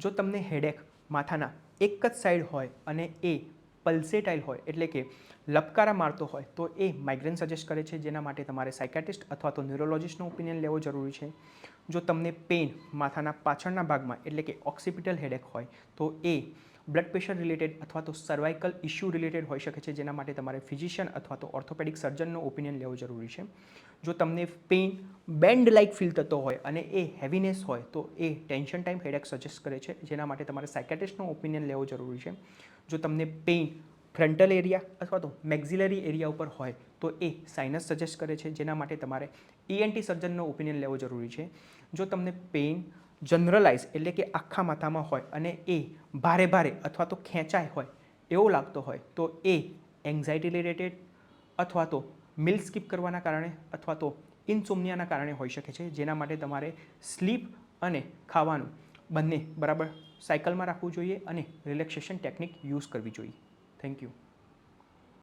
જો તમને હેડેક માથાના એક જ સાઈડ હોય અને એ પલ્સેટાઇલ હોય એટલે કે લપકારા મારતો હોય તો એ માઇગ્રેન સજેસ્ટ કરે છે, જેના માટે તમારે સાયકાટ્રિસ્ટ અથવા તો ન્યુરોલોજિસ્ટનો ઓપિનિયન લેવો જરૂરી છે. જો તમને પેઇન માથાના પાછળના ભાગમાં એટલે કે ઓક્સિપિટલ હેડેક હોય તો એ બ્લડ પ્રેશર રિલેટેડ અથવા તો સર્વાઇકલ ઇશ્યુ રિલેટેડ હોઈ શકે છે, જેના માટે તમારે ફિઝિશિયન અથવા તો ઓર્થોપેડિક સર્જનનો ઓપિનિયન લેવો જરૂરી છે. જો તમને પેઇન બેન્ડ લાઇક ફીલ થતો હોય અને એ હેવીનેસ હોય તો એ ટેન્શન ટાઈમ હેડેક સજેસ્ટ કરે છે, જેના માટે તમારે સાયકાટ્રિસ્ટનો ઓપિનિયન લેવો જરૂરી છે. જો તમને પેઇન ફ્રન્ટલ એરિયા અથવા તો મેક્ઝિલરી એરિયા ઉપર હોય તો એ સાઇનસ સજેસ્ટ કરે છે, જેના માટે તમારે ENT સર્જનનો ઓપિનિયન લેવો જરૂરી છે. જો તમને પેઇન જનરલાઇઝ એટલે કે આખા માથામાં હોય અને એ ભારે ભારે અથવા તો ખેંચાય હોય એવો લાગતો હોય તો એ એન્ઝાયટી રિલેટેડ અથવા તો મિલ સ્કીપ કરવાના કારણે અથવા તો ઇન્સોમ્નિયાના કારણે હોઈ શકે છે, જેના માટે તમારે સ્લીપ અને ખાવાનું બંને બરાબર સાયકલમાં રાખવું જોઈએ અને રિલેક્સેશન ટેકનિક યુઝ કરવી જોઈએ. Thank you.